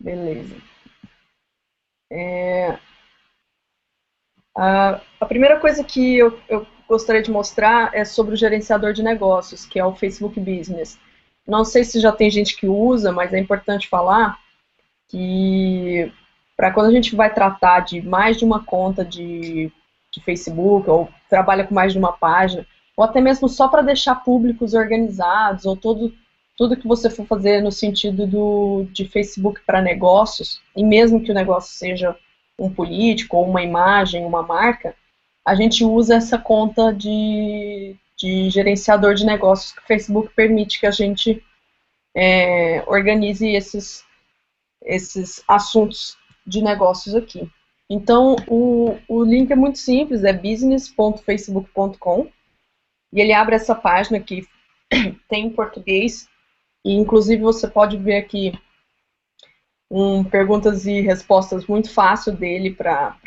Beleza. A primeira coisa que eu gostaria de mostrar é sobre o gerenciador de negócios, que é o Facebook Business. Não sei se já tem gente que usa, mas é importante falar que para quando a gente vai tratar de mais de uma conta de Facebook, ou trabalha com mais de uma página, ou até mesmo só para deixar públicos organizados, ou tudo que você for fazer no sentido de Facebook para negócios, e mesmo que o negócio seja um político, ou uma imagem, uma marca, a gente usa essa conta de gerenciador de negócios que o Facebook permite que a gente organize esses assuntos de negócios aqui. Então, o link é muito simples, é business.facebook.com, e ele abre essa página que tem em português, e inclusive você pode ver aqui perguntas e respostas muito fácil dele para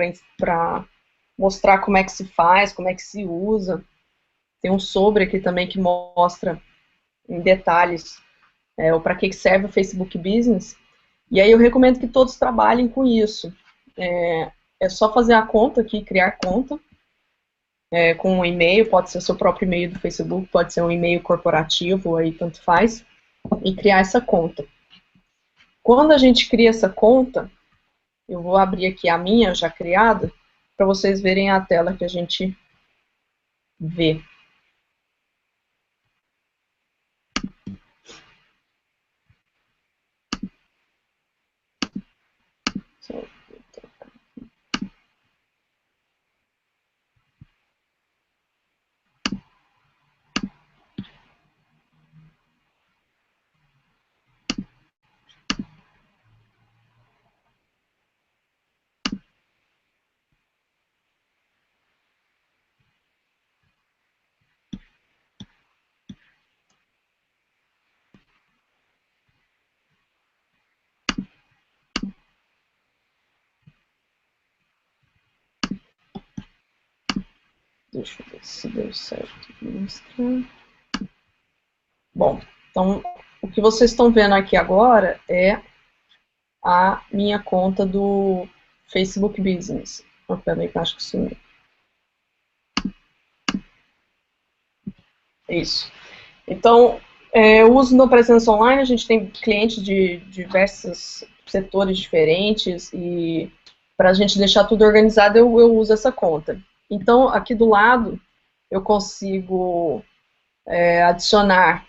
mostrar como é que se faz, como é que se usa. Tem um sobre aqui também que mostra em detalhes para que serve o Facebook Business. E aí eu recomendo que todos trabalhem com isso. É só fazer a conta aqui, criar conta, com um e-mail, pode ser o seu próprio e-mail do Facebook, pode ser um e-mail corporativo, aí tanto faz, e criar essa conta. Quando a gente cria essa conta, eu vou abrir aqui a minha já criada, para vocês verem a tela que a gente vê. Deixa eu ver se deu certo de mostrar. Bom, então o que vocês estão vendo aqui agora é a minha conta do Facebook Business. Oh, peraí, que eu acho que sumiu. Isso. Então, eu uso no Presença Online, a gente tem clientes de diversos setores diferentes e para a gente deixar tudo organizado, eu uso essa conta. Então, aqui do lado, eu consigo adicionar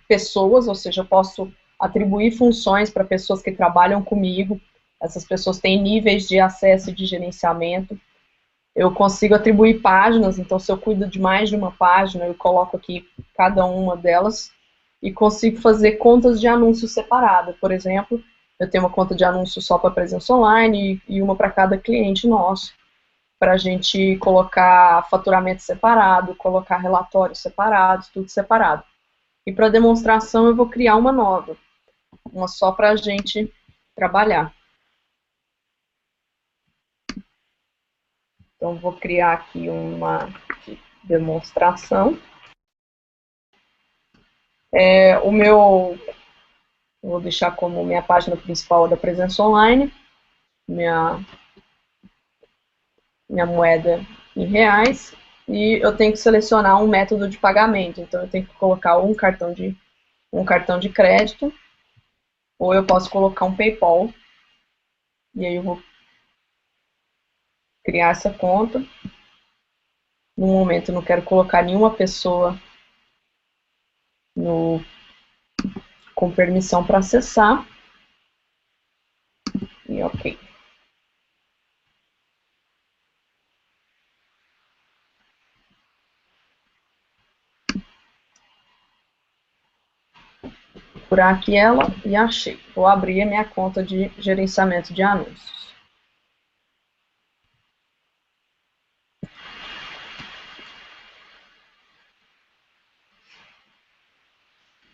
pessoas, ou seja, eu posso atribuir funções para pessoas que trabalham comigo. Essas pessoas têm níveis de acesso e de gerenciamento. Eu consigo atribuir páginas, então se eu cuido de mais de uma página, eu coloco aqui cada uma delas e consigo fazer contas de anúncios separadas. Por exemplo, eu tenho uma conta de anúncio só para presença online e uma para cada cliente nosso, para a gente colocar faturamento separado, colocar relatórios separados, tudo separado. E para demonstração eu vou criar uma nova, uma só para a gente trabalhar. Então vou criar aqui uma demonstração. Vou deixar como minha página principal da presença online, minha moeda em reais, e eu tenho que selecionar um método de pagamento. Então eu tenho que colocar um cartão de crédito, ou eu posso colocar um PayPal, e aí eu vou criar essa conta. No momento eu não quero colocar nenhuma pessoa com permissão para acessar, e ok. Procurar aqui ela e achei. Vou abrir a minha conta de gerenciamento de anúncios.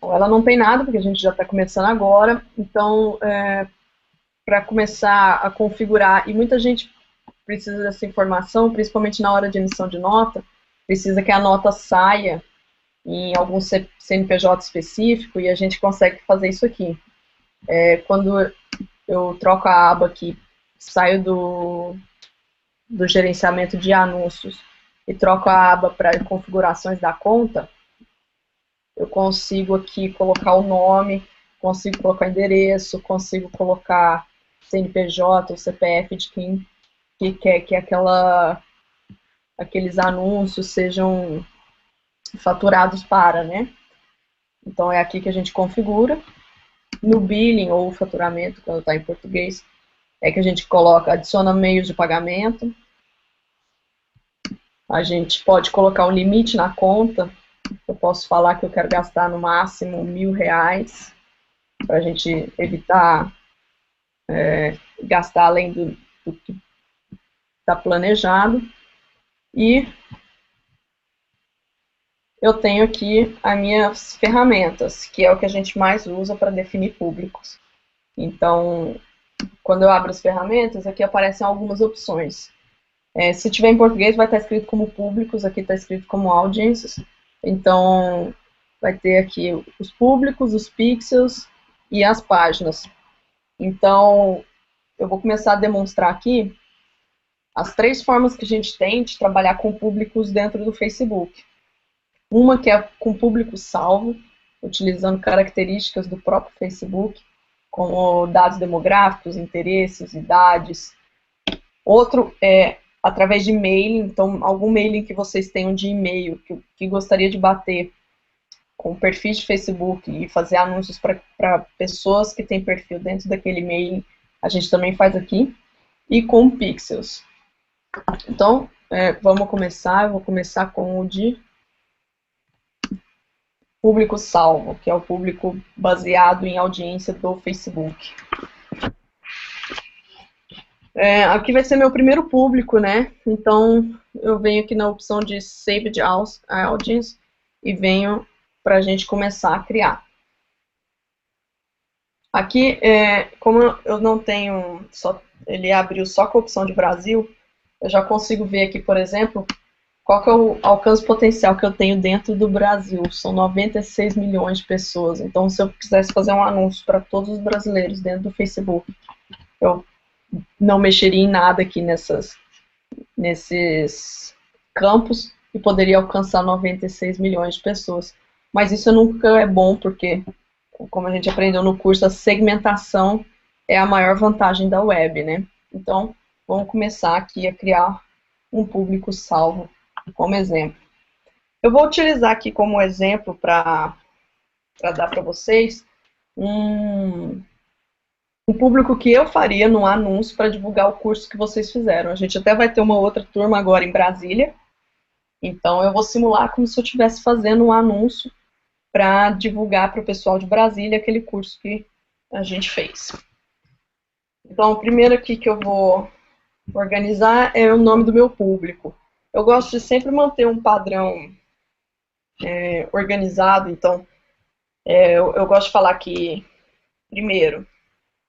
Ela não tem nada, porque a gente já está começando agora, então, para começar a configurar, e muita gente precisa dessa informação, principalmente na hora de emissão de nota, precisa que a nota saia em algum CNPJ específico, e a gente consegue fazer isso aqui. Quando eu troco a aba aqui, saio do gerenciamento de anúncios e troco a aba para configurações da conta, eu consigo aqui colocar o nome, consigo colocar endereço, consigo colocar CNPJ ou CPF de quem que quer que aqueles anúncios sejam faturados para, né? Então é aqui que a gente configura. No billing ou faturamento, quando está em português, é que a gente coloca, adiciona meios de pagamento. A gente pode colocar um limite na conta. Eu posso falar que eu quero gastar no máximo R$1.000, para a gente evitar gastar além do que está planejado. E eu tenho aqui as minhas ferramentas, que é o que a gente mais usa para definir públicos. Então, quando eu abro as ferramentas, aqui aparecem algumas opções. Se tiver em português, vai estar escrito como públicos, aqui está escrito como audiences. Então, vai ter aqui os públicos, os pixels e as páginas. Então, eu vou começar a demonstrar aqui as 3 formas que a gente tem de trabalhar com públicos dentro do Facebook. Uma que é com público salvo, utilizando características do próprio Facebook, como dados demográficos, interesses, idades. Outro é através de mailing, então algum mailing que vocês tenham de e-mail, que gostaria de bater com perfis de Facebook e fazer anúncios para pessoas que têm perfil dentro daquele mailing, a gente também faz aqui. E com pixels. Então, vamos começar. Eu vou começar com o de público salvo, que é o público baseado em audiência do Facebook. Aqui vai ser meu primeiro público, né? Então, eu venho aqui na opção de Saved Audience e venho para a gente começar a criar. Aqui, como eu não tenho, ele abriu só com a opção de Brasil, eu já consigo ver aqui, por exemplo, qual que é o alcance potencial que eu tenho dentro do Brasil. São 96 milhões de pessoas. Então, se eu quisesse fazer um anúncio para todos os brasileiros dentro do Facebook, eu não mexeria em nada aqui nesses campos e poderia alcançar 96 milhões de pessoas. Mas isso nunca é bom, porque, como a gente aprendeu no curso, a segmentação é a maior vantagem da web, né? Então, vamos começar aqui a criar um público salvo como exemplo. Eu vou utilizar aqui como exemplo para dar para vocês um público que eu faria no anúncio para divulgar o curso que vocês fizeram. A gente até vai ter uma outra turma agora em Brasília, então eu vou simular como se eu estivesse fazendo um anúncio para divulgar para o pessoal de Brasília aquele curso que a gente fez. Então, o primeiro aqui que eu vou organizar é o nome do meu público. Eu gosto de sempre manter um padrão organizado, então eu gosto de falar que, primeiro,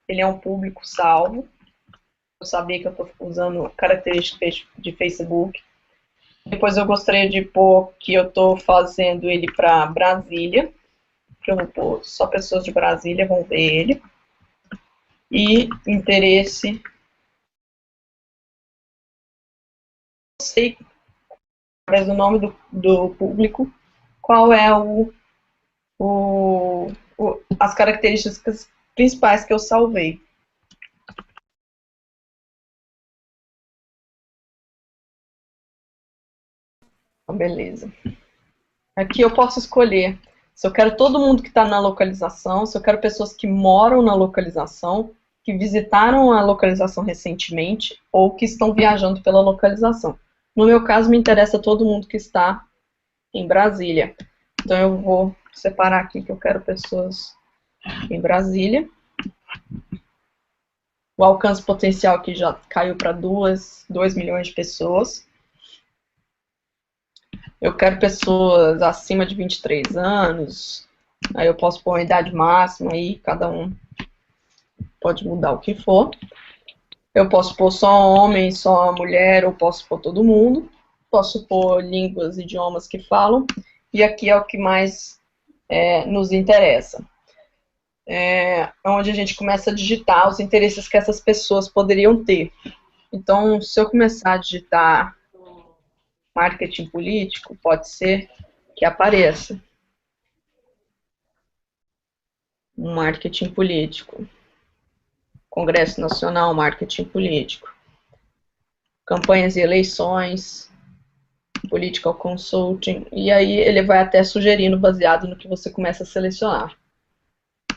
ele é um público salvo. Eu sabia que eu estou usando características de Facebook. Depois eu gostaria de pôr que eu estou fazendo ele para Brasília, que eu vou pôr só pessoas de Brasília vão ver ele. E interesse. Eu sei, através do nome do público, qual é as características principais que eu salvei. Então, beleza. Aqui eu posso escolher se eu quero todo mundo que está na localização, se eu quero pessoas que moram na localização, que visitaram a localização recentemente ou que estão viajando pela localização. No meu caso, me interessa todo mundo que está em Brasília. Então, eu vou separar aqui que eu quero pessoas em Brasília. O alcance potencial aqui já caiu para 2 milhões de pessoas. Eu quero pessoas acima de 23 anos. Aí eu posso pôr uma idade máxima aí, cada um pode mudar o que for. Eu posso pôr só homem, só mulher, ou posso pôr todo mundo. Posso pôr línguas, idiomas que falam. E aqui é o que mais nos interessa. onde a gente começa a digitar os interesses que essas pessoas poderiam ter. Então, se eu começar a digitar marketing político, pode ser que apareça um marketing político, Congresso Nacional, marketing político, campanhas e eleições, political consulting, e aí ele vai até sugerindo baseado no que você começa a selecionar.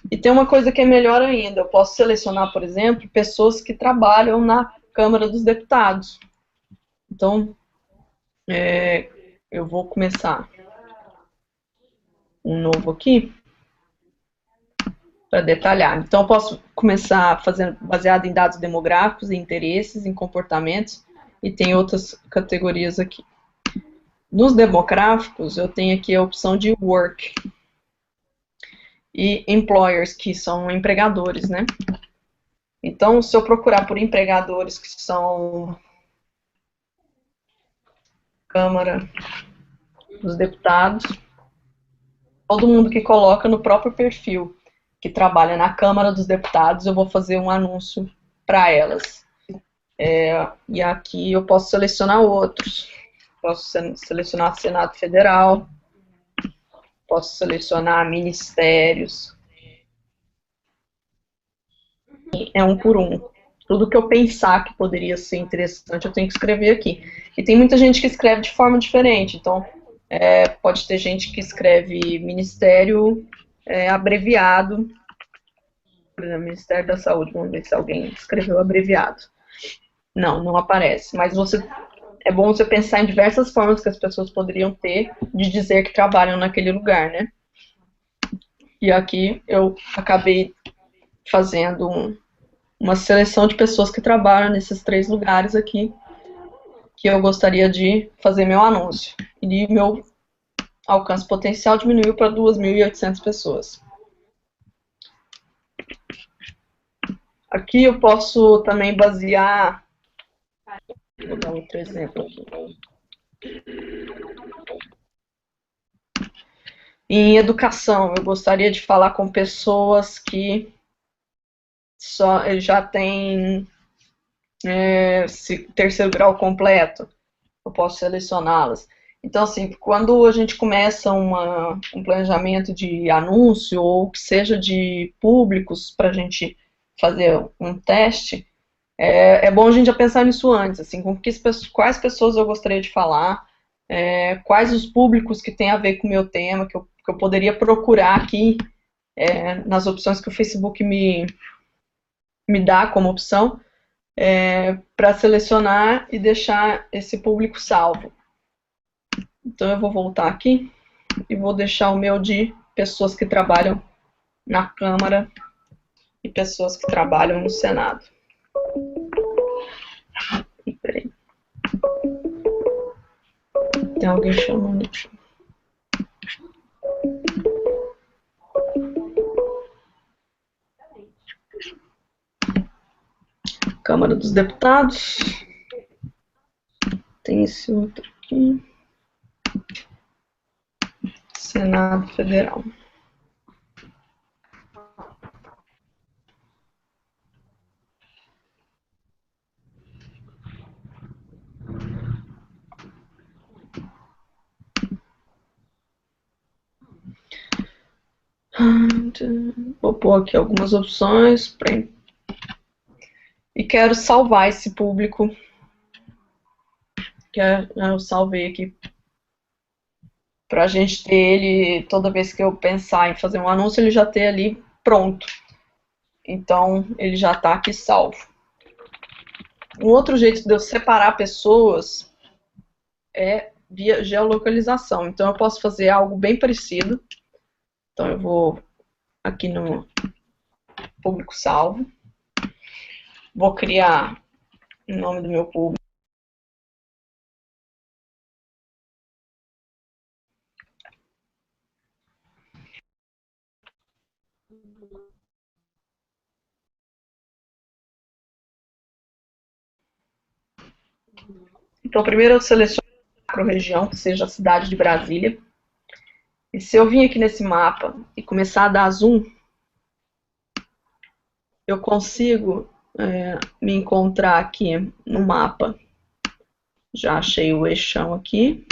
E tem uma coisa que é melhor ainda, eu posso selecionar, por exemplo, pessoas que trabalham na Câmara dos Deputados. Então, eu vou começar um novo aqui para detalhar. Então, eu posso começar fazendo baseado em dados demográficos, em interesses, em comportamentos, e tem outras categorias aqui. Nos demográficos, eu tenho aqui a opção de work e employers, que são empregadores, né? Então, se eu procurar por empregadores que são Câmara dos Deputados, todo mundo que coloca no próprio perfil que trabalha na Câmara dos Deputados, eu vou fazer um anúncio para elas. E aqui eu posso selecionar outros. Posso selecionar Senado Federal, posso selecionar ministérios. É um por um. Tudo que eu pensar que poderia ser interessante, eu tenho que escrever aqui. E tem muita gente que escreve de forma diferente. Então, pode ter gente que escreve ministério abreviado. Por exemplo, Ministério da Saúde. Vamos ver se alguém escreveu abreviado. Não, não aparece. Mas é bom você pensar em diversas formas que as pessoas poderiam ter de dizer que trabalham naquele lugar, né? E aqui eu acabei fazendo uma seleção de pessoas que trabalham nesses 3 lugares aqui, que eu gostaria de fazer meu anúncio. E meu alcance potencial diminuiu para 2.800 pessoas. Aqui eu posso também basear... Vou dar outro exemplo aqui. Em educação, eu gostaria de falar com pessoas que já têm terceiro grau completo. Eu posso selecioná-las. Então, assim, quando a gente começa um planejamento de anúncio ou que seja de públicos para a gente fazer um teste, é bom a gente já pensar nisso antes, assim, quais pessoas eu gostaria de falar, quais os públicos que têm a ver com o meu tema, que eu poderia procurar aqui nas opções que o Facebook me dá como opção, para selecionar e deixar esse público salvo. Então eu vou voltar aqui e vou deixar o meu de pessoas que trabalham na Câmara e pessoas que trabalham no Senado. Peraí. Tem alguém chamando aqui. Câmara dos Deputados. Tem esse outro aqui. Senado Federal. Vou pôr aqui algumas opções e quero salvar esse público que eu salvei aqui para a gente ter ele, toda vez que eu pensar em fazer um anúncio, ele já ter ali pronto. Então, ele já está aqui salvo. Um outro jeito de eu separar pessoas é via geolocalização. Então, eu posso fazer algo bem parecido. Então, eu vou aqui no público salvo. Vou criar o nome do meu público. Então, primeiro eu seleciono a macro-região, que seja a cidade de Brasília. E se eu vir aqui nesse mapa e começar a dar zoom, eu consigo me encontrar aqui no mapa. Já achei o eixão aqui.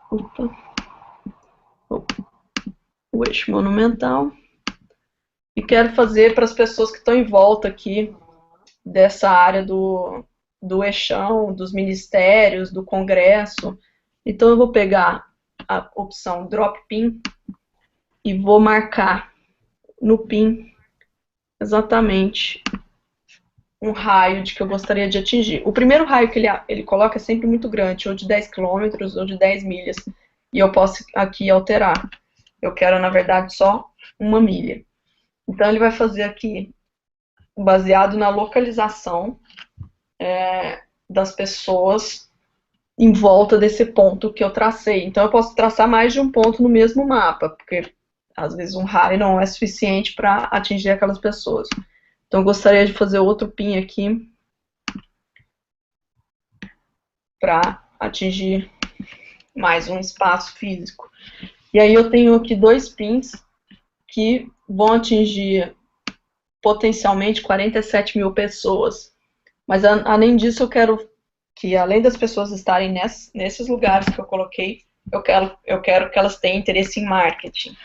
Opa. O eixo monumental. E quero fazer para as pessoas que estão em volta aqui dessa área do eixão, dos ministérios, do Congresso. Então eu vou pegar a opção Drop Pin e vou marcar no pin exatamente um raio de que eu gostaria de atingir. O primeiro raio que ele coloca é sempre muito grande, ou de 10 quilômetros ou de 10 milhas. E eu posso aqui alterar. Eu quero, na verdade, só 1 milha. Então ele vai fazer aqui, baseado na localização das pessoas em volta desse ponto que eu tracei. Então eu posso traçar mais de um ponto no mesmo mapa, porque às vezes um raio não é suficiente para atingir aquelas pessoas. Então eu gostaria de fazer outro pin aqui para atingir mais um espaço físico. E aí eu tenho aqui 2 pins que vão atingir potencialmente 47 mil pessoas. Mas além disso, eu quero que, além das pessoas estarem nesses lugares que eu coloquei, eu quero que elas tenham interesse em marketing.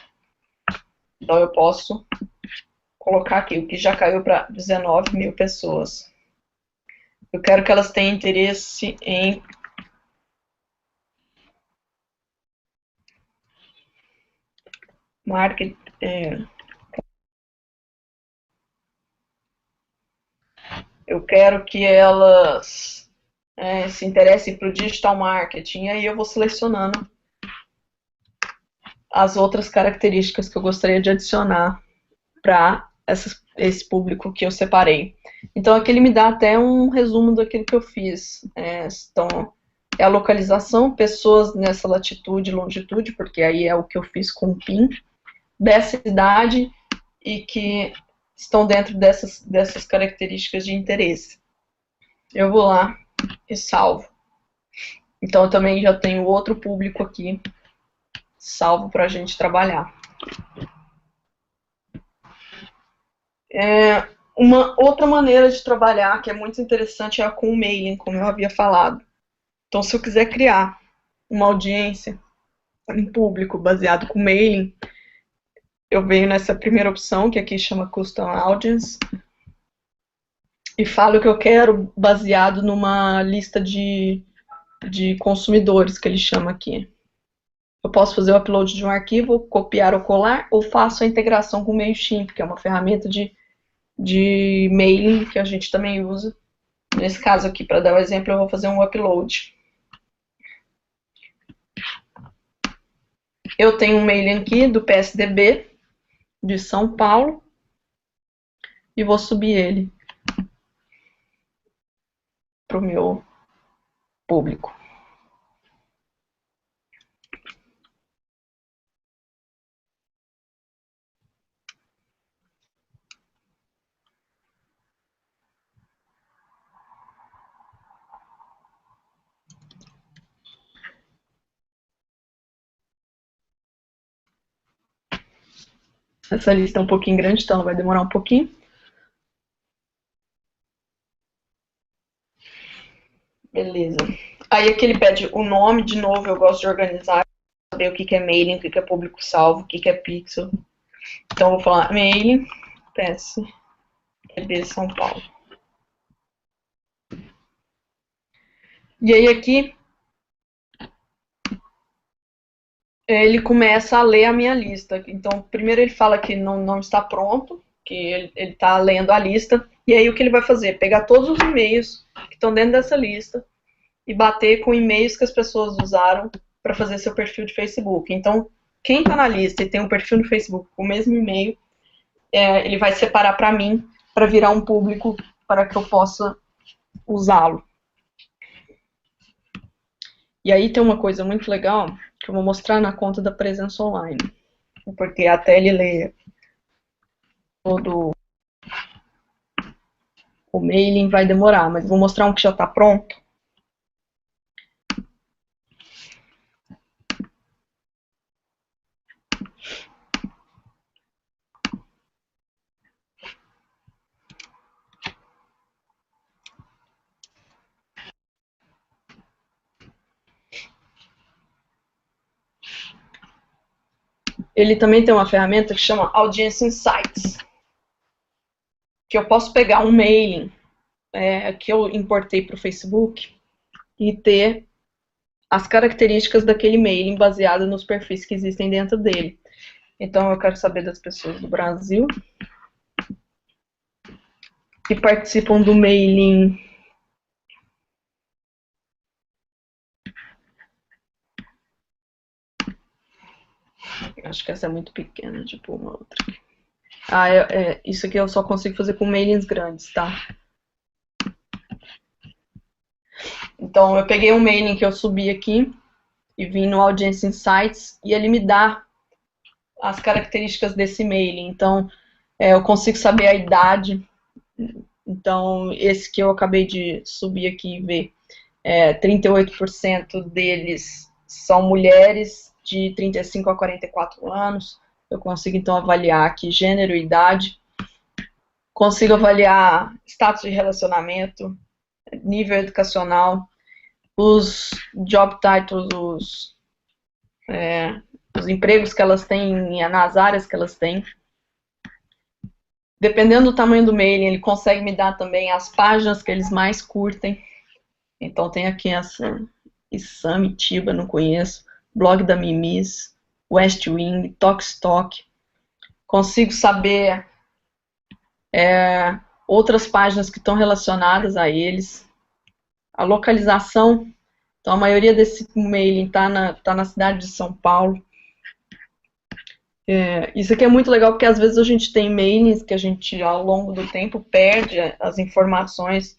Então eu posso colocar aqui, o que já caiu para 19 mil pessoas. Eu quero que elas tenham interesse em marketing. Eu quero que elas se interessem por digital marketing. E aí eu vou selecionando as outras características que eu gostaria de adicionar para esse público que eu separei. Então aqui ele me dá até um resumo daquilo que eu fiz. Então, é a localização, pessoas nessa latitude e longitude, porque aí é o que eu fiz com o PIN, dessa idade e que estão dentro dessas características de interesse. Eu vou lá e salvo. Então eu também já tenho outro público aqui salvo para a gente trabalhar. Uma outra maneira de trabalhar que é muito interessante é com o mailing, como eu havia falado. Então, se eu quiser criar uma audiência, um público baseado com mailing, eu venho nessa primeira opção, que aqui chama Custom Audience, e falo que eu quero baseado numa lista de consumidores, que ele chama aqui. Eu posso fazer o upload de um arquivo, copiar ou colar, ou faço a integração com o MailChimp, que é uma ferramenta de mailing que a gente também usa. Nesse caso aqui, para dar o exemplo, eu vou fazer um upload. Eu tenho um mailing aqui do PSDB de São Paulo e vou subir ele para o meu público. Essa lista é um pouquinho grande, então vai demorar um pouquinho. Beleza. Aí aqui ele pede o nome, de novo, eu gosto de organizar, saber o que é mailing, o que é público salvo, o que é pixel. Então eu vou falar mailing, PSDB São Paulo. E aí aqui ele começa a ler a minha lista. Então, primeiro ele fala que não está pronto, que ele está lendo a lista, e aí o que ele vai fazer? Pegar todos os e-mails que estão dentro dessa lista e bater com e-mails que as pessoas usaram para fazer seu perfil de Facebook. Então, quem está na lista e tem um perfil no Facebook com o mesmo e-mail, ele vai separar para mim, para virar um público para que eu possa usá-lo. E aí tem uma coisa muito legal que eu vou mostrar na conta da presença online. Porque até ele ler todo o mailing vai demorar, mas vou mostrar um que já está pronto. ele também tem uma ferramenta que chama Audience Insights, que eu posso pegar um mailing que eu importei para o Facebook e ter as características daquele mailing baseado nos perfis que existem dentro dele. Então, eu quero saber das pessoas do Brasil que participam do mailing. Acho que essa é muito pequena, tipo uma outra. Isso aqui eu só consigo fazer com mailings grandes, tá? Então, eu peguei um mailing que eu subi aqui e vim no Audience Insights e ele me dá as características desse mailing. Então, eu consigo saber a idade. Então, esse que eu acabei de subir aqui e ver, 38% deles são mulheres de 35 a 44 anos. Eu consigo, então, avaliar aqui gênero e idade. Consigo avaliar status de relacionamento, nível educacional, os job titles, os empregos que elas têm, nas áreas que elas têm. Dependendo do tamanho do mailing, ele consegue me dar também as páginas que eles mais curtem. Então tem aqui essa Isamitiba, não conheço, blog da Mimis, West Wing, Tokstok. Consigo saber outras páginas que estão relacionadas a eles. A localização, então a maioria desse mailing está na cidade de São Paulo. Isso aqui é muito legal porque às vezes a gente tem mailings que a gente ao longo do tempo perde as informações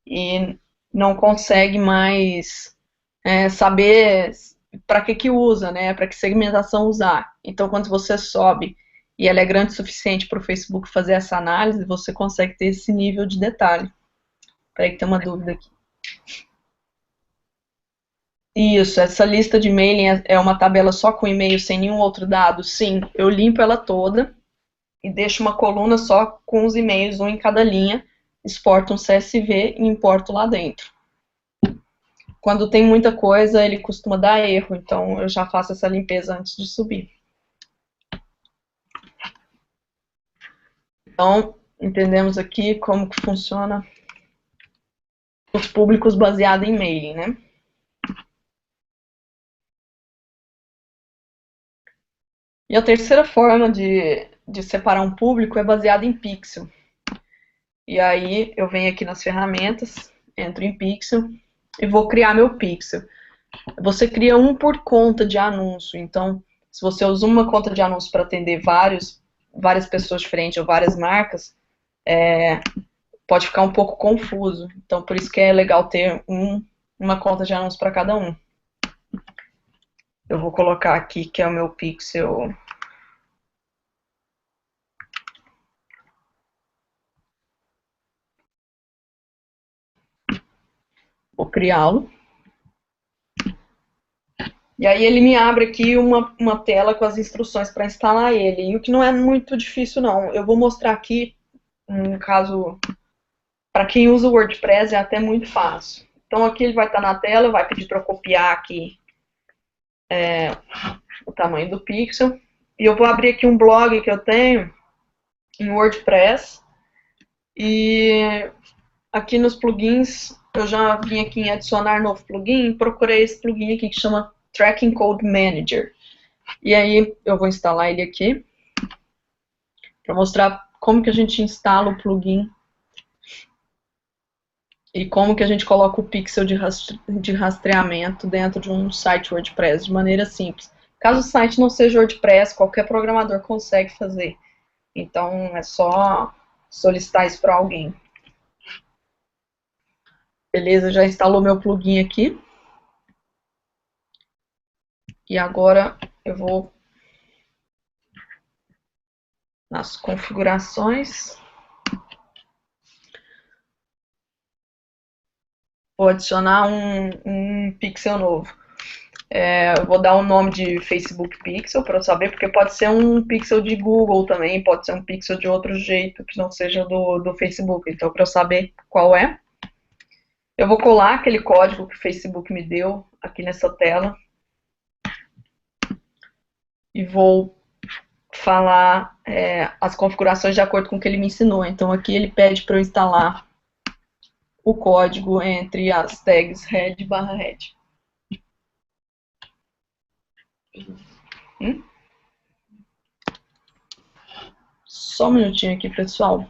e não consegue mais saber para que usa, né? Para que segmentação usar. Então quando você sobe e ela é grande o suficiente para o Facebook fazer essa análise, você consegue ter esse nível de detalhe. Peraí que tem uma dúvida aqui. Isso, essa lista de mailing é uma tabela só com e-mail, sem nenhum outro dado? Sim, eu limpo ela toda e deixo uma coluna só com os e-mails, um em cada linha, exporto um CSV e importo lá dentro. Quando tem muita coisa, ele costuma dar erro, então eu já faço essa limpeza antes de subir. Então, entendemos aqui como que funciona os públicos baseados em mailing, né? E a terceira forma de separar um público é baseada em pixel. E aí eu venho aqui nas ferramentas, entro em pixel e vou criar meu pixel. Você cria um por conta de anúncio. Então, se você usa uma conta de anúncio para atender várias pessoas diferentes ou várias marcas, pode ficar um pouco confuso. Então, por isso que é legal ter uma conta de anúncio para cada um. Eu vou colocar aqui que é o meu pixel. Vou criá-lo. E aí ele me abre aqui uma tela com as instruções para instalar ele. E o que não é muito difícil, não. Eu vou mostrar aqui, no caso, para quem usa o WordPress é até muito fácil. Então aqui ele vai estar na tela, vai pedir para eu copiar aqui o tamanho do pixel. E eu vou abrir aqui um blog que eu tenho em WordPress. E aqui nos plugins, eu já vim aqui em adicionar novo plugin, procurei esse plugin aqui que chama Tracking Code Manager. E aí eu vou instalar ele aqui para mostrar como que a gente instala o plugin e como que a gente coloca o pixel de rastreamento dentro de um site WordPress de maneira simples. Caso o site não seja WordPress, qualquer programador consegue fazer. Então é só solicitar isso para alguém. Beleza, já instalou meu plugin aqui. E agora eu vou nas configurações. Vou adicionar um pixel novo. Eu vou dar o nome de Facebook Pixel para eu saber, porque pode ser um pixel de Google também, pode ser um pixel de outro jeito que não seja do Facebook. Então, para eu saber qual é, eu vou colar aquele código que o Facebook me deu aqui nessa tela e vou falar as configurações de acordo com o que ele me ensinou. Então aqui ele pede para eu instalar o código entre as tags head e /head. Só um minutinho aqui, pessoal.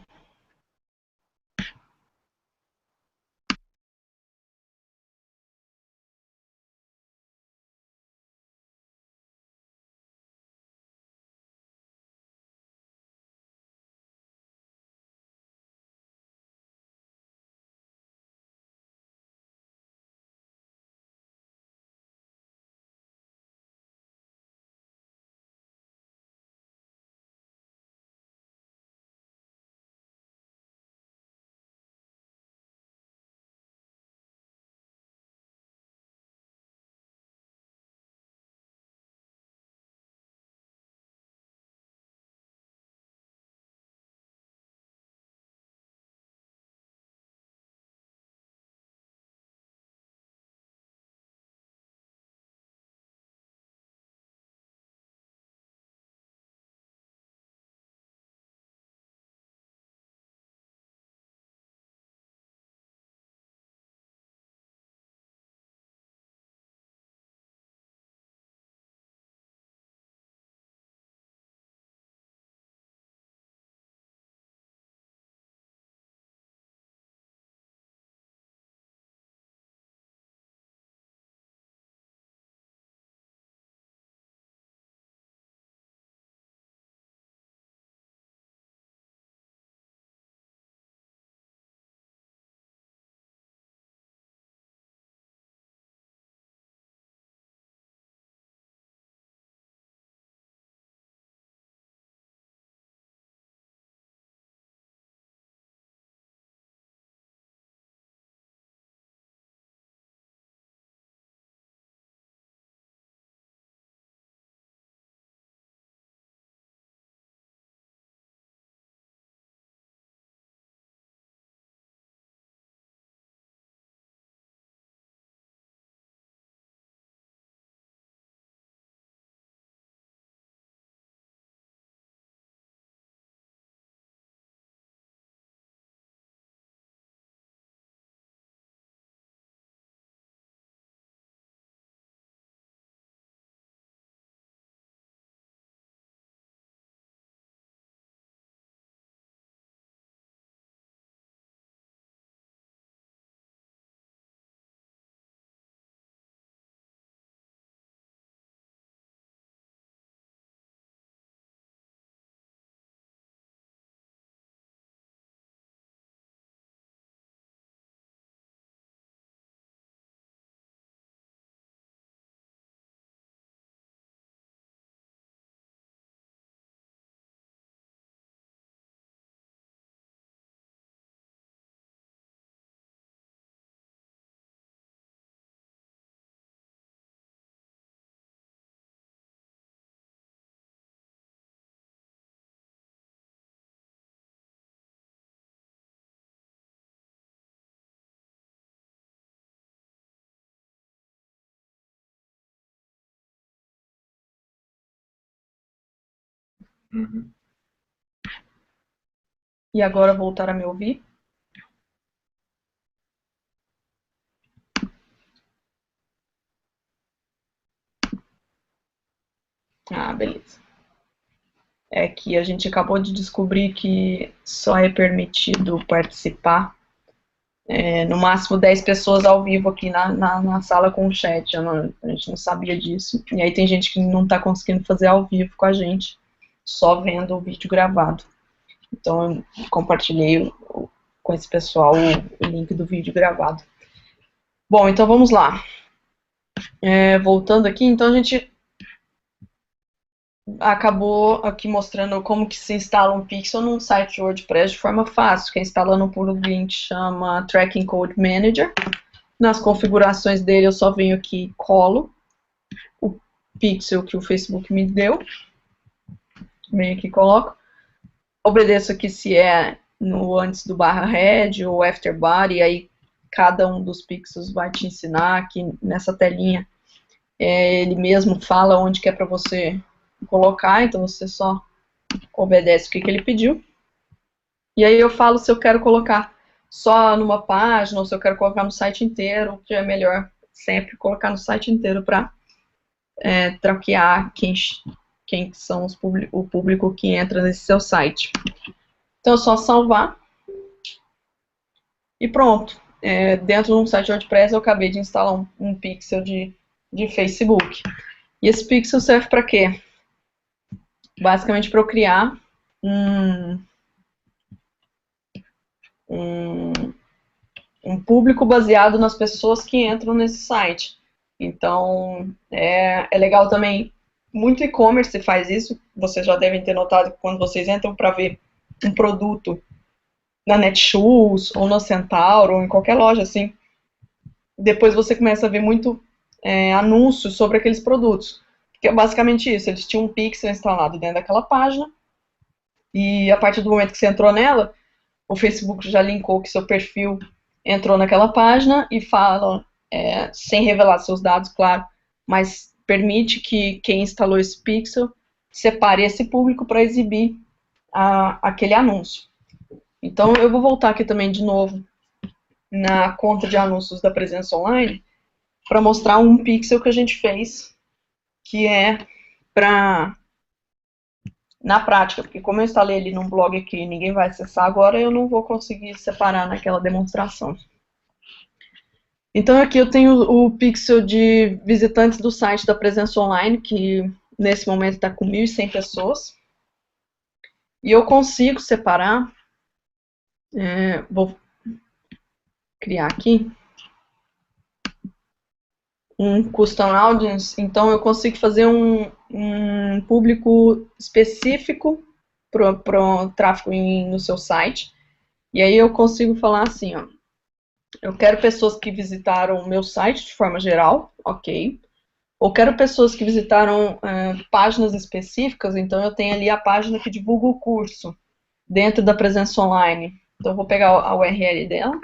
E agora voltar a me ouvir? Ah, beleza. É que a gente acabou de descobrir que só é permitido participar no máximo 10 pessoas ao vivo aqui na sala com o chat. A gente não sabia disso. E aí tem gente que não está conseguindo fazer ao vivo com a gente, só vendo o vídeo gravado. Então eu compartilhei com esse pessoal o link do vídeo gravado. Bom, então vamos lá. Voltando aqui, então a gente acabou aqui mostrando como que se instala um pixel num site WordPress de forma fácil, que é instalando um plugin que chama Tracking Code Manager. Nas configurações dele eu só venho aqui e colo o pixel que o Facebook me deu, venho aqui e coloco, obedeço aqui se é no antes do /head ou after body, aí cada um dos pixels vai te ensinar aqui nessa telinha, ele mesmo fala onde que é para você colocar, então você só obedece o que ele pediu. E aí eu falo se eu quero colocar só numa página ou se eu quero colocar no site inteiro, que é melhor sempre colocar no site inteiro para traquear quem são o público que entra nesse seu site. Então é só salvar e pronto. Dentro de um site WordPress eu acabei de instalar um pixel de Facebook. E esse pixel serve para quê? Basicamente para eu criar um público baseado nas pessoas que entram nesse site. Então, é legal também, muito e-commerce faz isso, vocês já devem ter notado que quando vocês entram para ver um produto na Netshoes, ou no Centauro, ou em qualquer loja assim, depois você começa a ver muito anúncios sobre aqueles produtos. Que é basicamente isso, eles tinham um pixel instalado dentro daquela página, e a partir do momento que você entrou nela, o Facebook já linkou que seu perfil entrou naquela página e fala, sem revelar seus dados, claro, mas permite que quem instalou esse pixel separe esse público para exibir aquele anúncio. Então eu vou voltar aqui também de novo na conta de anúncios da Presença Online para mostrar um pixel que a gente fez, que é para, na prática, porque como eu instalei ele num blog aqui e ninguém vai acessar agora, eu não vou conseguir separar naquela demonstração. Então aqui eu tenho o pixel de visitantes do site da Presença Online, que nesse momento está com 1.100 pessoas. E eu consigo separar, vou criar aqui, um Custom Audience, então eu consigo fazer um público específico para o tráfego no seu site. E aí eu consigo falar assim, ó, eu quero pessoas que visitaram o meu site de forma geral, ok. Ou quero pessoas que visitaram páginas específicas, então eu tenho ali a página que divulga o curso dentro da Presença Online. Então eu vou pegar a URL dela.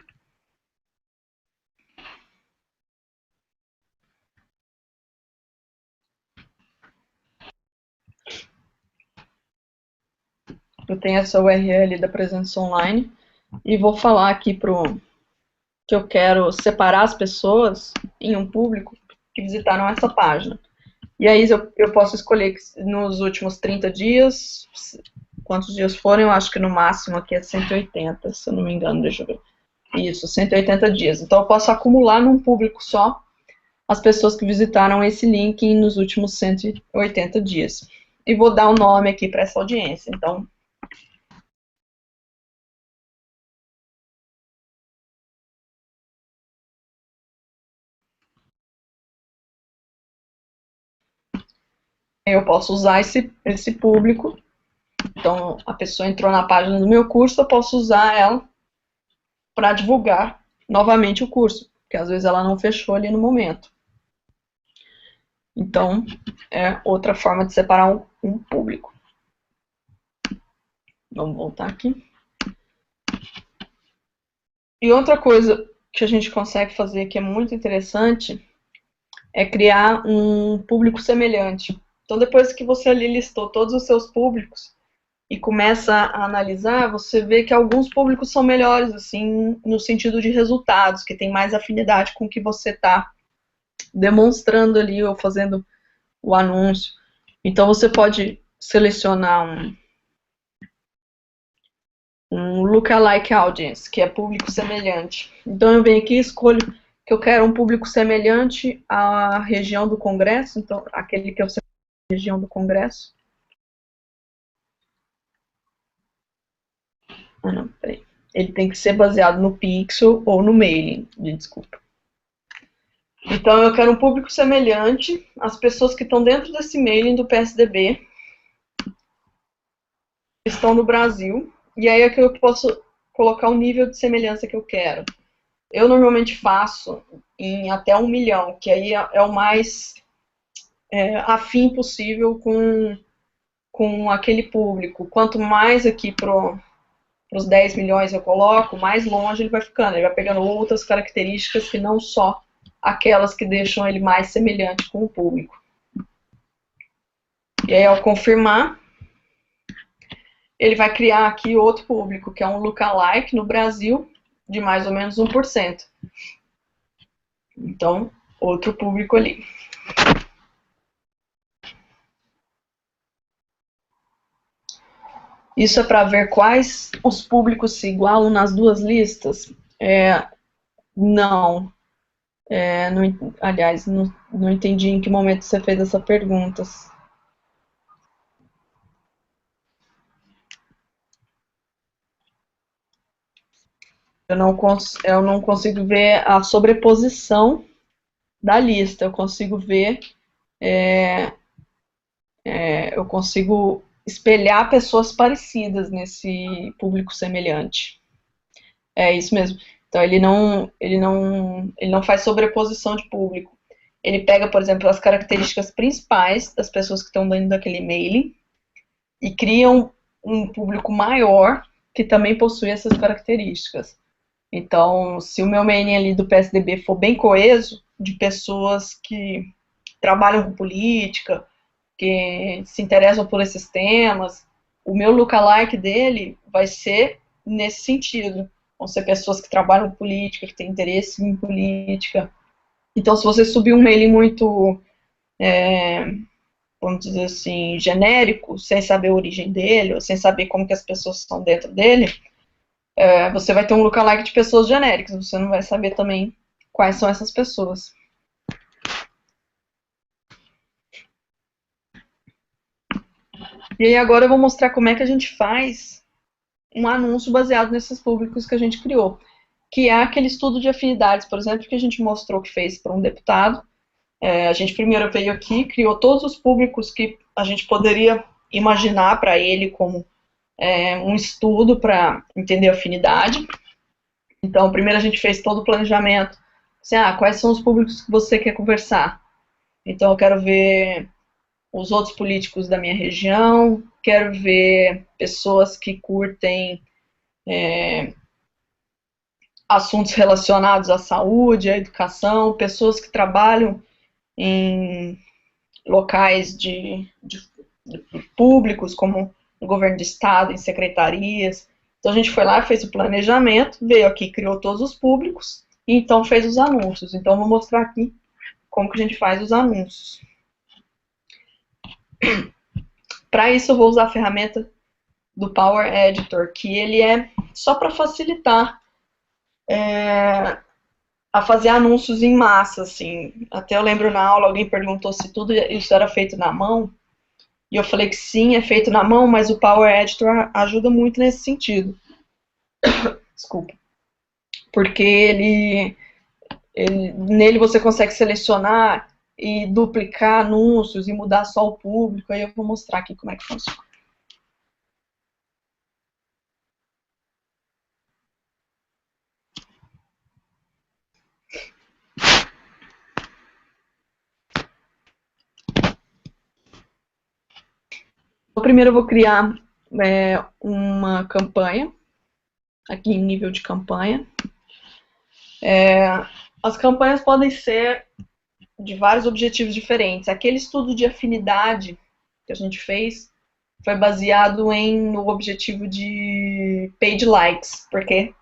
Eu tenho essa URL da Presença Online e vou falar aqui que eu quero separar as pessoas em um público que visitaram essa página. E aí eu posso escolher que nos últimos 30 dias, quantos dias forem, eu acho que no máximo aqui é 180, se eu não me engano, deixa eu ver. Isso, 180 dias. Então eu posso acumular num público só as pessoas que visitaram esse link nos últimos 180 dias. E vou dar um nome aqui para essa audiência. Então, eu posso usar esse público. Então, a pessoa entrou na página do meu curso, eu posso usar ela para divulgar novamente o curso, porque às vezes ela não fechou ali no momento. Então, é outra forma de separar um público. Vamos voltar aqui. E outra coisa que a gente consegue fazer que é muito interessante é criar um público semelhante. Então, depois que você ali listou todos os seus públicos e começa a analisar, você vê que alguns públicos são melhores, assim, no sentido de resultados, que tem mais afinidade com o que você está demonstrando ali ou fazendo o anúncio. Então, você pode selecionar um lookalike audience, que é público semelhante. Então, eu venho aqui e escolho que eu quero um público semelhante à região do Congresso, então, aquele que eu seleciono a região do Congresso. Ah, não, peraí. Ele tem que ser baseado no pixel ou no mailing, desculpa. Então, eu quero um público semelhante às pessoas que estão dentro desse mailing do PSDB, que estão no Brasil, e aí é que eu posso colocar o nível de semelhança que eu quero. Eu normalmente faço em até 1 milhão, que aí é o mais afim possível com aquele público. Quanto mais aqui para os 10 milhões eu coloco, mais longe ele vai ficando. Ele vai pegando outras características que não só aquelas que deixam ele mais semelhante com o público. E aí, ao confirmar, ele vai criar aqui outro público, que é um lookalike no Brasil, de mais ou menos 1%. Então, outro público ali. Isso é para ver quais os públicos se igualam nas duas listas? Não. Não. Aliás, não entendi em que momento você fez essa pergunta. Eu não consigo ver a sobreposição da lista. Eu consigo ver, eu consigo espelhar pessoas parecidas nesse público semelhante. É isso mesmo. Então ele não faz sobreposição de público. Ele pega, por exemplo, as características principais das pessoas que estão dentro daquele e-mail e cria um público maior que também possui essas características. Então, se o meu mailing ali do PSDB for bem coeso, de pessoas que trabalham com política, que se interessam por esses temas, o meu lookalike dele vai ser nesse sentido. Vão ser pessoas que trabalham com política, que têm interesse em política. Então, se você subir um mailing muito, vamos dizer assim, genérico, sem saber a origem dele, ou sem saber como que as pessoas estão dentro dele, você vai ter um lookalike de pessoas genéricas, você não vai saber também quais são essas pessoas. E aí agora eu vou mostrar como é que a gente faz um anúncio baseado nesses públicos que a gente criou, que é aquele estudo de afinidades, por exemplo, que a gente mostrou que fez para um deputado. A gente primeiro veio aqui, criou todos os públicos que a gente poderia imaginar para ele como um estudo para entender a afinidade. Então, primeiro a gente fez todo o planejamento. Assim, quais são os públicos que você quer conversar? Então, eu quero ver os outros políticos da minha região, quero ver pessoas que curtem assuntos relacionados à saúde, à educação, pessoas que trabalham em locais de públicos, como no governo de estado, em secretarias. Então a gente foi lá, fez o planejamento, veio aqui, criou todos os públicos, e então fez os anúncios. Então vou mostrar aqui como que a gente faz os anúncios. Para isso eu vou usar a ferramenta do Power Editor, que ele é só para facilitar a fazer anúncios em massa, assim. Até eu lembro na aula, alguém perguntou se tudo isso era feito na mão, e eu falei que sim, é feito na mão, mas o Power Editor ajuda muito nesse sentido. Desculpa. Porque nele você consegue selecionar e duplicar anúncios e mudar só o público. Aí eu vou mostrar aqui como é que funciona. Então, primeiro eu vou criar uma campanha, aqui em nível de campanha. As campanhas podem ser de vários objetivos diferentes. Aquele estudo de afinidade que a gente fez foi baseado no objetivo de page likes, porque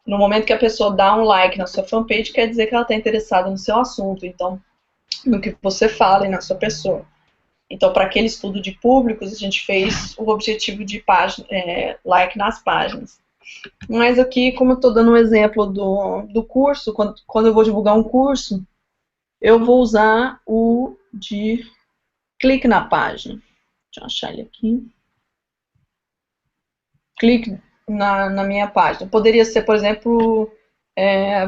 no momento que a pessoa dá um like na sua fanpage, quer dizer que ela está interessada no seu assunto, então, no que você fala e na sua pessoa. Então, para aquele estudo de públicos, a gente fez o objetivo de like nas páginas. Mas aqui, como eu estou dando um exemplo do curso, quando eu vou divulgar um curso, eu vou usar o de clique na página. Deixa eu achar ele aqui. Clique na minha página. Poderia ser, por exemplo,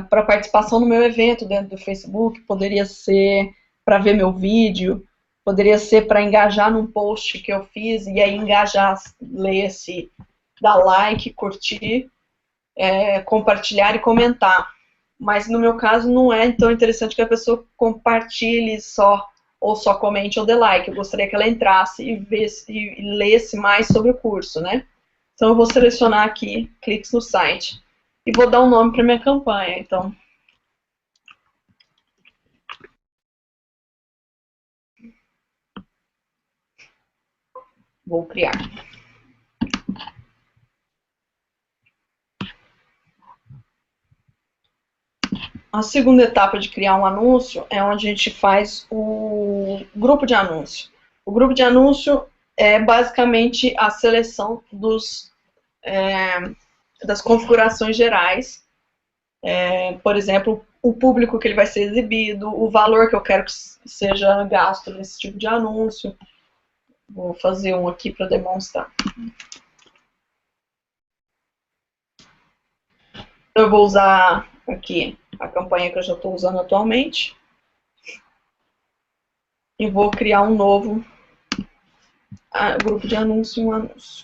para participação no meu evento dentro do Facebook, poderia ser para ver meu vídeo, poderia ser para engajar num post que eu fiz e aí engajar, ler se dar like, curtir, compartilhar e comentar. Mas no meu caso não é tão interessante que a pessoa compartilhe só ou só comente ou dê like. Eu gostaria que ela entrasse e lesse mais sobre o curso, né? Então eu vou selecionar aqui, cliques no site e vou dar um nome para minha campanha. Então, vou criar. A segunda etapa de criar um anúncio é onde a gente faz o grupo de anúncio. O grupo de anúncio é basicamente a seleção das configurações gerais. Por exemplo, o público que ele vai ser exibido, o valor que eu quero que seja gasto nesse tipo de anúncio. Vou fazer um aqui para demonstrar. Eu vou usar aqui a campanha que eu já estou usando atualmente. E vou criar um novo grupo de anúncio e um anúncio.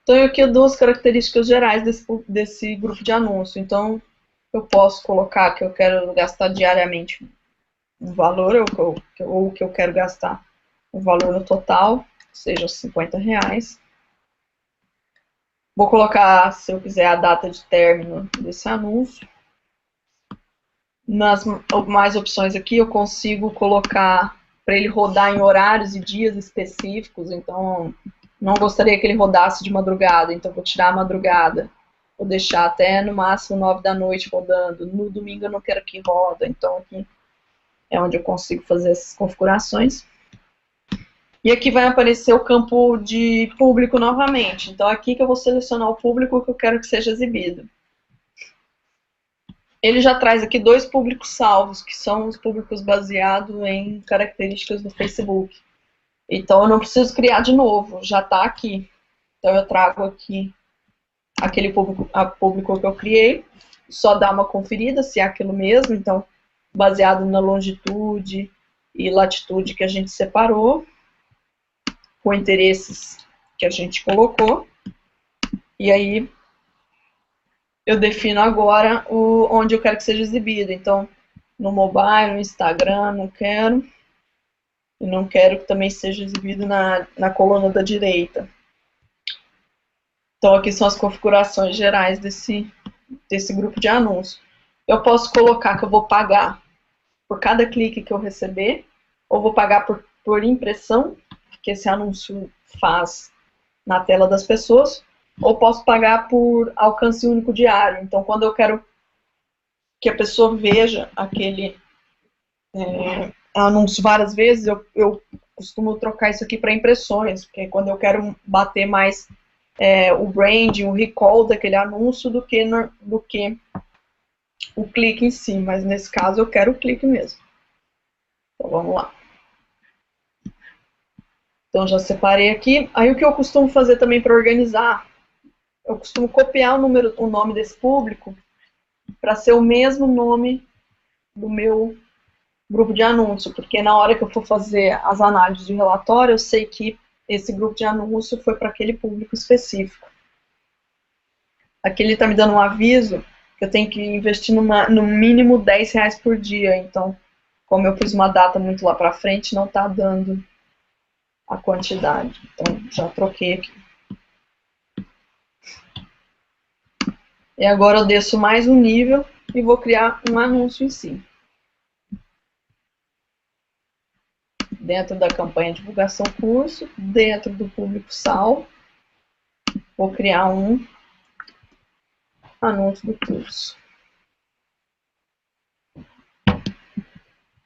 Então, aqui eu dou as características gerais desse grupo de anúncio. Então, eu posso colocar que eu quero gastar diariamente um valor, ou que eu quero gastar um valor no total, seja R$50. Vou colocar, se eu quiser, a data de término desse anúncio. Nas mais opções aqui, eu consigo colocar para ele rodar em horários e dias específicos. Então, não gostaria que ele rodasse de madrugada, então vou tirar a madrugada. Vou deixar até no máximo 9 da noite rodando. No domingo eu não quero que roda, então aqui é onde eu consigo fazer essas configurações. E aqui vai aparecer o campo de público novamente. Então aqui que eu vou selecionar o público que eu quero que seja exibido. Ele já traz aqui 2 públicos salvos, que são os públicos baseados em características do Facebook. Então eu não preciso criar de novo, já está aqui. Então eu trago aqui aquele público que eu criei, só dá uma conferida se é aquilo mesmo, então baseado na longitude e latitude que a gente separou, com interesses que a gente colocou, e aí eu defino agora onde eu quero que seja exibido. Então, no mobile, no Instagram, não quero. E não quero que também seja exibido na coluna da direita. Então, aqui são as configurações gerais desse grupo de anúncio. Eu posso colocar que eu vou pagar por cada clique que eu receber, ou vou pagar por impressão que esse anúncio faz na tela das pessoas, ou posso pagar por alcance único diário. Então, quando eu quero que a pessoa veja aquele anúncio várias vezes, eu costumo trocar isso aqui para impressões, porque quando eu quero bater mais o branding, o recall daquele anúncio do que o clique em si, mas nesse caso eu quero o clique mesmo. Então vamos lá. Então já separei aqui. Aí o que eu costumo fazer também para organizar, eu costumo copiar o nome desse público para ser o mesmo nome do meu grupo de anúncio, porque na hora que eu for fazer as análises de relatório, eu sei que esse grupo de anúncio foi para aquele público específico. Aqui ele está me dando um aviso que eu tenho que investir no mínimo R$10 por dia, então, como eu fiz uma data muito lá para frente, não está dando a quantidade. Então, já troquei aqui. E agora eu desço mais um nível e vou criar um anúncio em si. Dentro da campanha de divulgação curso, dentro do público salvo, vou criar um anúncio do curso.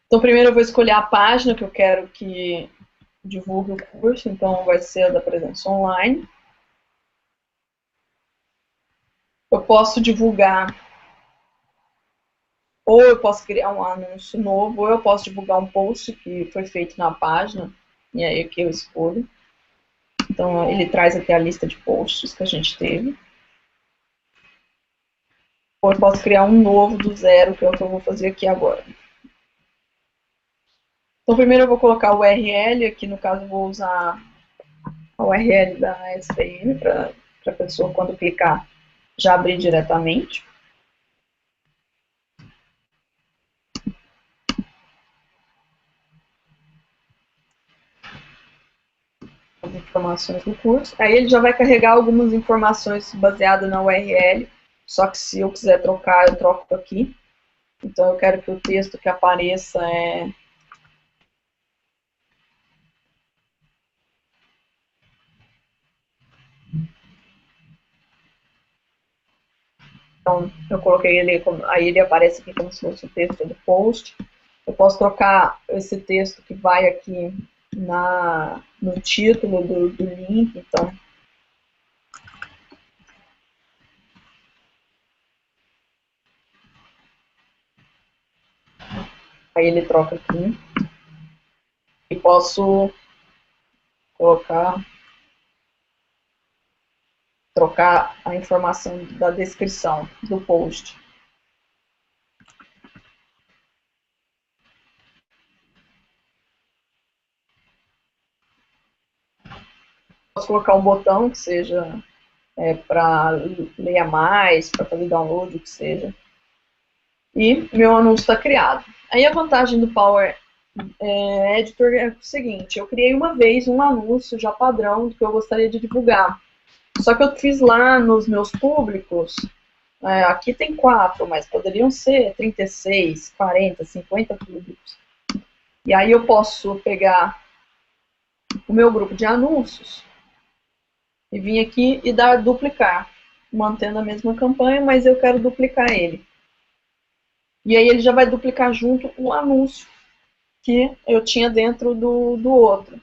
Então, primeiro eu vou escolher a página que eu quero que divulgue o curso, então vai ser a da presença online. Eu posso divulgar, ou eu posso criar um anúncio novo, ou eu posso divulgar um post que foi feito na página, e aí aqui eu escolho. Então, ele traz aqui a lista de posts que a gente teve. Ou eu posso criar um novo do zero, que é o que eu vou fazer aqui agora. Então, primeiro eu vou colocar o URL, aqui no caso eu vou usar a URL da SPN, para a pessoa, quando clicar, já abrir diretamente. Eu vou informações do curso. Aí ele já vai carregar algumas informações baseadas na URL, só que se eu quiser trocar, eu troco aqui. Então eu quero que o texto que apareça é... Então eu coloquei ele, aí ele aparece aqui como se fosse o texto do post. Eu posso trocar esse texto que vai aqui no título do link, então aí ele troca aqui. E posso trocar a informação da descrição do post. Posso colocar um botão que seja para ler mais, para fazer download, o que seja. E meu anúncio está criado. Aí a vantagem do Power Editor é o seguinte: eu criei uma vez um anúncio já padrão do que eu gostaria de divulgar. Só que eu fiz lá nos meus públicos, aqui tem 4, mas poderiam ser 36, 40, 50 públicos. E aí eu posso pegar o meu grupo de anúncios e vir aqui e dar duplicar, mantendo a mesma campanha, mas eu quero duplicar ele. E aí ele já vai duplicar junto o anúncio que eu tinha dentro do outro.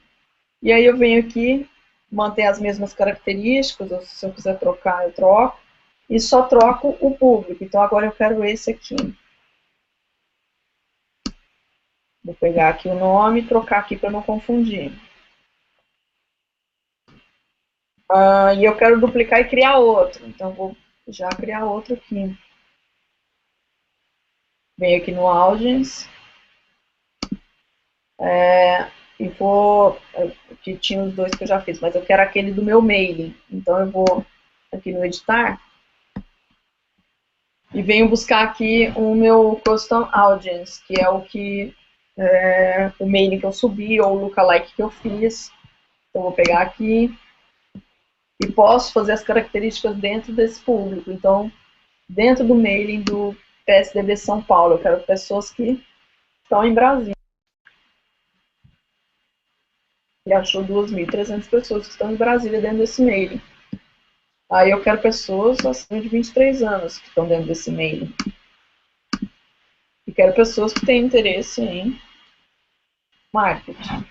E aí eu venho aqui, mantém as mesmas características, ou se eu quiser trocar, eu troco, e só troco o público. Então agora eu quero esse aqui. Vou pegar aqui o nome e trocar aqui para não confundir. E eu quero duplicar e criar outro. Então vou já criar outro aqui. Venho aqui no Audience. E vou... Aqui tinha os dois que eu já fiz, mas eu quero aquele do meu mailing. Então eu vou aqui no editar. E venho buscar aqui o meu Custom Audience, que é o que... o mailing que eu subi ou o lookalike que eu fiz. Então vou pegar aqui. E posso fazer as características dentro desse público. Então, dentro do mailing do PSDB São Paulo, eu quero pessoas que estão em Brasília. Ele achou 2.300 pessoas que estão em Brasília dentro desse mailing. Aí eu quero pessoas acima de 23 anos que estão dentro desse mailing. E quero pessoas que têm interesse em marketing.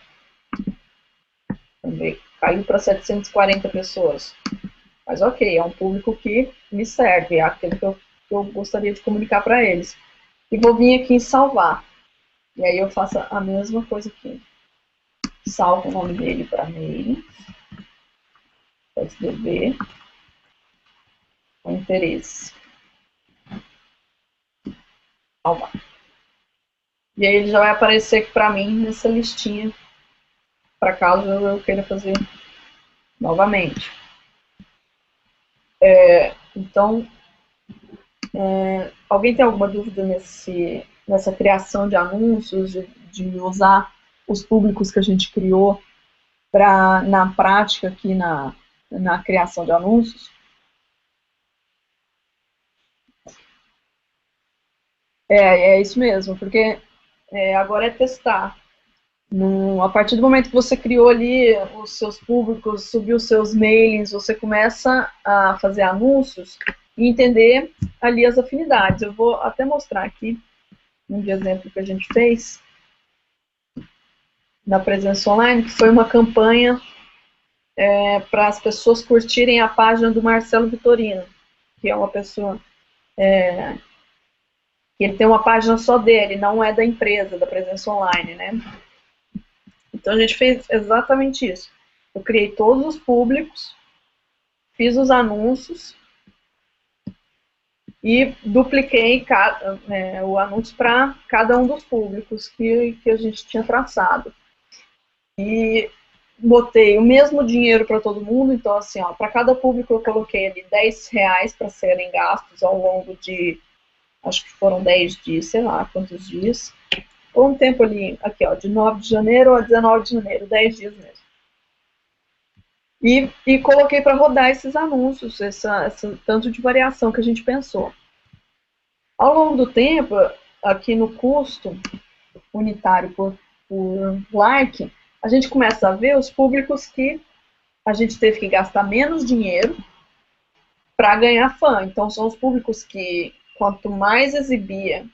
Também caiu para 740 pessoas. Mas ok, é um público que me serve, é aquele que eu gostaria de comunicar para eles. E vou vir aqui em salvar. E aí eu faço a mesma coisa aqui. Salvo o nome dele para mail. PSDB. Com interesse. Salvar. E aí ele já vai aparecer aqui para mim nessa listinha. Para caso eu queira fazer novamente. Então, alguém tem alguma dúvida nessa criação de anúncios, de usar os públicos que a gente criou na prática aqui na criação de anúncios? É isso mesmo, porque agora é testar. A partir do momento que você criou ali os seus públicos, subiu os seus mailings, você começa a fazer anúncios e entender ali as afinidades. Eu vou até mostrar aqui um de exemplo que a gente fez na presença online, que foi uma campanha para as pessoas curtirem a página do Marcelo Vitorino, que é uma pessoa que ele tem uma página só dele, não é da empresa, da presença online, né? Então a gente fez exatamente isso. Eu criei todos os públicos, fiz os anúncios e dupliquei o anúncio para cada um dos públicos que a gente tinha traçado. E botei o mesmo dinheiro para todo mundo, então assim, para cada público eu coloquei ali R$10 para serem gastos ao longo de, acho que foram 10 dias, sei lá quantos dias. Ou um tempo ali, aqui ó, de 9 de janeiro a 19 de janeiro, 10 dias mesmo. e coloquei para rodar esses anúncios, essa tanto de variação que a gente pensou. Ao longo do tempo, aqui no custo unitário por like, a gente começa a ver os públicos que a gente teve que gastar menos dinheiro para ganhar fã. Então, são os públicos que, quanto mais exibia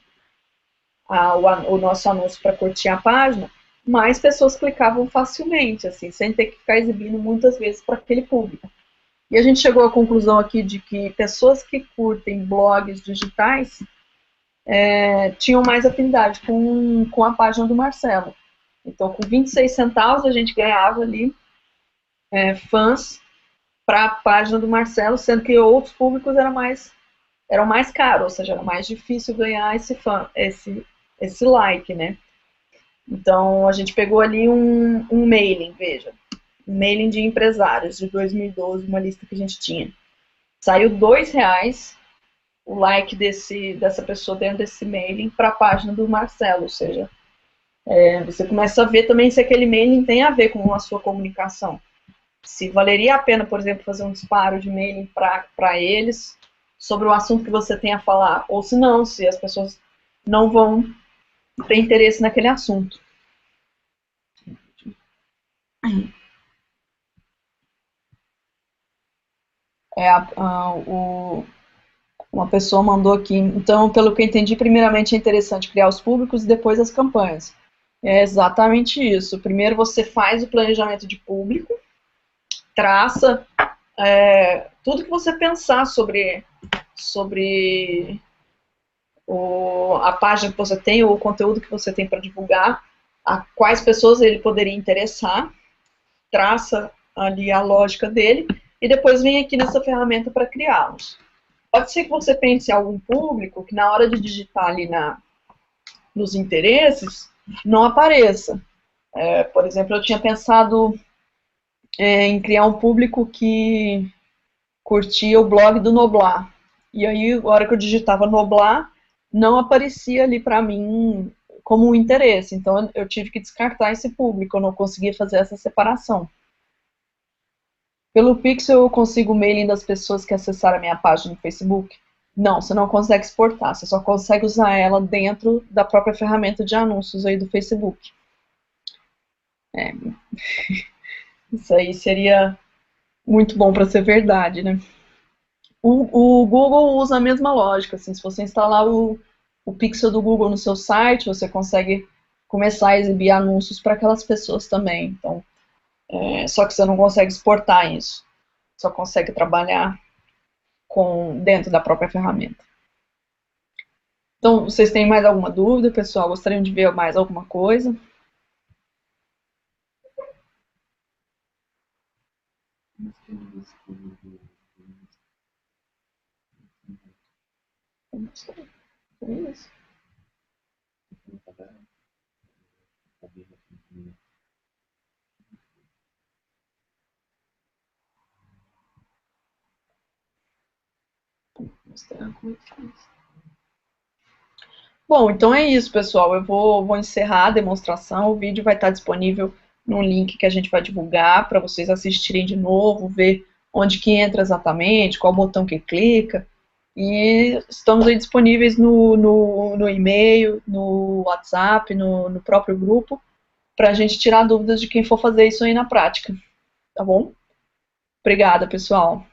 o nosso anúncio para curtir a página, mais pessoas clicavam facilmente, assim, sem ter que ficar exibindo muitas vezes para aquele público. E a gente chegou à conclusão aqui de que pessoas que curtem blogs digitais tinham mais afinidade com a página do Marcelo. Então, com 26 centavos, a gente ganhava ali fãs para a página do Marcelo, sendo que outros públicos eram mais caros, ou seja, era mais difícil ganhar esse like, né? Então, a gente pegou ali um mailing, veja, um mailing de empresários de 2012, uma lista que a gente tinha. Saiu R$2 o like dessa pessoa dentro desse mailing para a página do Marcelo, ou seja, você começa a ver também se aquele mailing tem a ver com a sua comunicação. Se valeria a pena, por exemplo, fazer um disparo de mailing para eles sobre o assunto que você tem a falar, ou se não, se as pessoas não vão ter interesse naquele assunto. Uma pessoa mandou aqui, então, pelo que eu entendi, primeiramente é interessante criar os públicos e depois as campanhas. É exatamente isso. Primeiro você faz o planejamento de público, traça tudo que você pensar sobre a página que você tem ou o conteúdo que você tem para divulgar, a quais pessoas ele poderia interessar, traça ali a lógica dele e depois vem aqui nessa ferramenta para criá-los. Pode ser que você pense em algum público que na hora de digitar ali nos interesses não apareça. Por exemplo, eu tinha pensado em criar um público que curtia o blog do Noblar. E aí, na hora que eu digitava Noblar, não aparecia ali para mim como um interesse. Então, eu tive que descartar esse público, eu não conseguia fazer essa separação. Pelo Pixel, eu consigo o mailing das pessoas que acessaram a minha página no Facebook? Não, você não consegue exportar, você só consegue usar ela dentro da própria ferramenta de anúncios aí do Facebook. Isso aí seria muito bom para ser verdade, né? O Google usa a mesma lógica, assim, se você instalar o Pixel do Google no seu site, você consegue começar a exibir anúncios para aquelas pessoas também. Então, só que você não consegue exportar isso, só consegue trabalhar dentro da própria ferramenta. Então, vocês têm mais alguma dúvida, pessoal? Gostariam de ver mais alguma coisa? É isso. Bom, então é isso, pessoal. Eu vou encerrar a demonstração. O vídeo vai estar disponível no link que a gente vai divulgar para vocês assistirem de novo, ver onde que entra exatamente, qual botão que clica. E estamos aí disponíveis no e-mail, no WhatsApp, no próprio grupo, para a gente tirar dúvidas de quem for fazer isso aí na prática. Tá bom? Obrigada, pessoal.